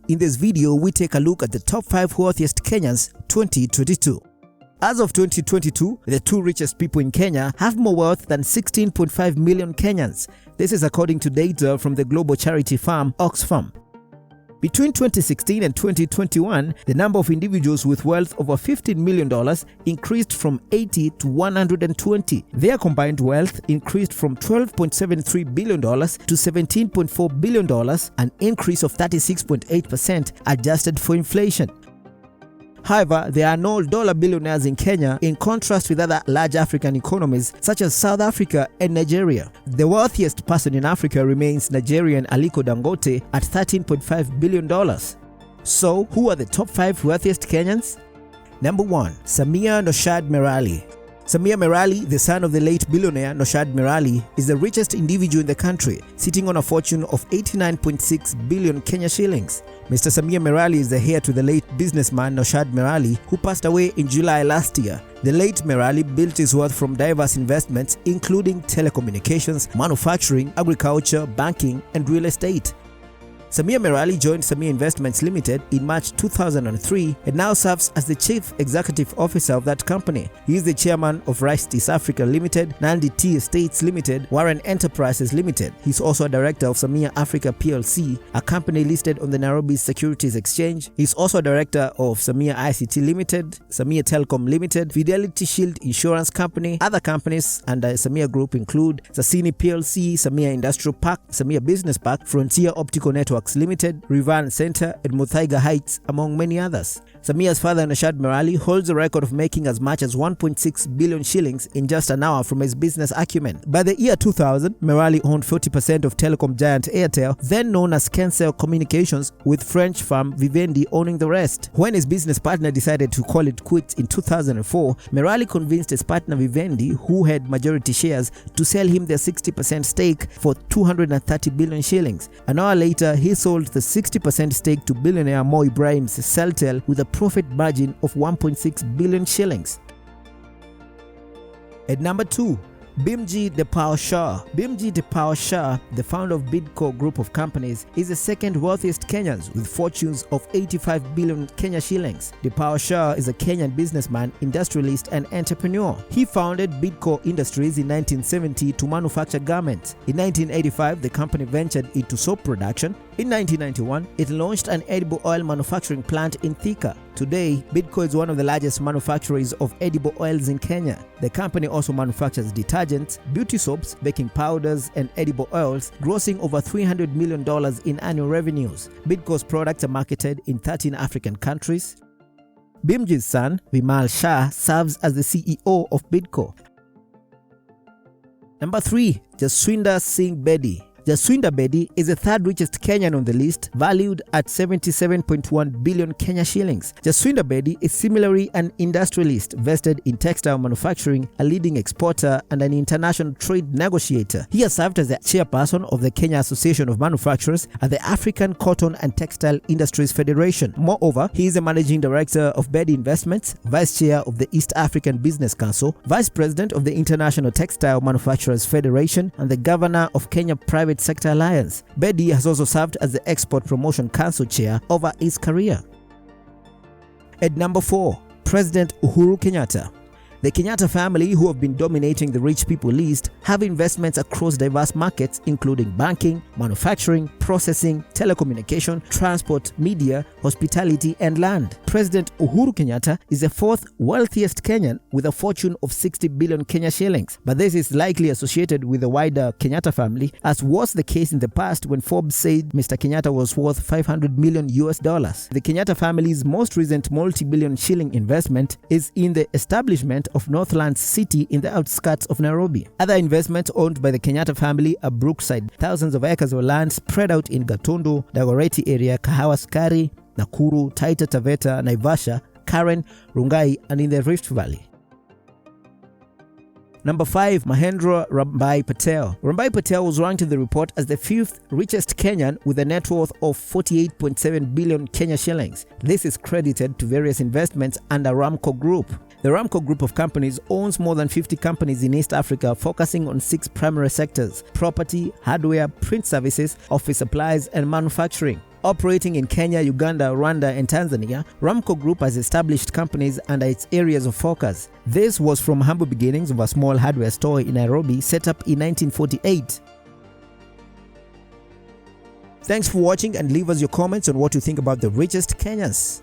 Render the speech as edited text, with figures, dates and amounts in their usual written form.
In this video, we take a look at the top 5 wealthiest Kenyans 2022. As of 2022, the 2 richest people in Kenya have more wealth than 16.5 million Kenyans. This is according to data from the global charity firm Oxfam. Between 2016 and 2021, the number of individuals with wealth over $15 million increased from 80 to 120. Their combined wealth increased from $12.73 billion to $17.4 billion, an increase of 36.8% adjusted for inflation. However, there are no dollar billionaires in Kenya, in contrast with other large African economies such as South Africa and Nigeria. The wealthiest person in Africa remains Nigerian Aliko Dangote at $13.5 billion. So, who are the top 5 wealthiest Kenyans? Number 1. Samia Naushad Merali. Samia Merali, the son of the late billionaire Naushad Merali, is the richest individual in the country, sitting on a fortune of 89.6 billion Kenya shillings. Mr. Samia Merali is the heir to the late businessman Naushad Merali, who passed away in July last year. The late Mirali built his wealth from diverse investments including telecommunications, manufacturing, agriculture, banking, and real estate. Samia Merali joined Samia Investments Limited in March 2003 and now serves as the Chief Executive Officer of that company. He is the chairman of Richest Africa Limited, Nandi Tea Estates Limited, Warren Enterprises Limited. He is also a director of Samia Africa PLC, a company listed on the Nairobi Securities Exchange. He is also a director of Samia ICT Limited, Samia Telecom Limited, Fidelity Shield Insurance Company. Other companies under Samia Group include Sasini PLC, Samia Industrial Park, Samia Business Park, Frontier Optical Networks Limited, Rivan Center, and Muthaiga Heights, among many others. Samia's father Naushad Merali holds a record of making as much as 1.6 billion shillings in just an hour from his business acumen. By the year 2000, Merali owned 40% of telecom giant Airtel, then known as Kensel Communications, with French firm Vivendi owning the rest. When his business partner decided to call it quits in 2004, Merali convinced his partner Vivendi, who had majority shares, to sell him their 60% stake for 230 billion shillings. An hour later, he sold the 60% stake to billionaire Mo Ibrahim's Celtel with a profit margin of 1.6 billion shillings. At number 2, Bimji The Power Sha. Bimji The Power Sha, the founder of Bidco Group of Companies, is the second wealthiest Kenyans with fortunes of 85 billion Kenya shillings. The Power Sha is a Kenyan businessman, industrialist, and entrepreneur. He founded Bidco Industries in 1970 to manufacture garments. In 1985, the company ventured into soap production. In 1991, it launched an edible oil manufacturing plant in Thika. Today, Bidco is one of the largest manufacturers of edible oils in Kenya. The company also manufactures detergents, beauty soaps, baking powders, and edible oils, grossing over $300 million in annual revenues. Bidco's products are marketed in 13 African countries. Bimji's son, Bhimji Shah, serves as the CEO of Bidco. Number 3. Jaswinder Singh Bedi. Jaswinder Bedi is the 3rd richest Kenyan on the list, valued at 77.1 billion Kenya shillings. Jaswinder Bedi is similarly an industrialist vested in textile manufacturing, a leading exporter, and an international trade negotiator. He has served as the chairperson of the Kenya Association of Manufacturers and the African Cotton and Textile Industries Federation. Moreover, he is the managing director of Bedi Investments, vice chair of the East African Business Council, vice president of the International Textile Manufacturers Federation, and the governor of Kenya Private Sector Alliance. Bedi has also served as the Export Promotion Council chair over his career. At number 4, President Uhuru Kenyatta. The Kenyatta family, who have been dominating the rich people list, have investments across diverse markets including banking, manufacturing, processing, telecommunication, transport, media, hospitality, and land. President Uhuru Kenyatta is the 4th wealthiest Kenyan with a fortune of 60 billion Kenya shillings, but this is likely associated with the wider Kenyatta family, as was the case in the past when Forbes said Mr. Kenyatta was worth $500 million. The Kenyatta family's most recent multi-billion shilling investment is in the establishment of Northlands City in the outskirts of Nairobi. Other investments owned by the Kenyatta family are Brookside, thousands of acres of land spread out in Gatundu, Dagoretti area, Kahawa Sukari, Nakuru, Taita Taveta, Naivasha, Karen, Rungai, and in the Rift Valley. Number 5. Mahendra Rambhai Patel. Rambhai Patel was ranked in the report as the 5th richest Kenyan with a net worth of 48.7 billion Kenya shillings. This is credited to various investments under Aramco Group. The Aramco Group of Companies owns more than 50 companies in East Africa, focusing on 6 primary sectors: property, hardware, print services, office supplies, and manufacturing. Operating in Kenya, Uganda, Rwanda, and Tanzania, Bimco Group has established companies under its areas of focus. This was from humble beginnings of a small hardware store in Nairobi set up in 1948. Thanks for watching, and leave us your comments on what you think about the richest Kenyans.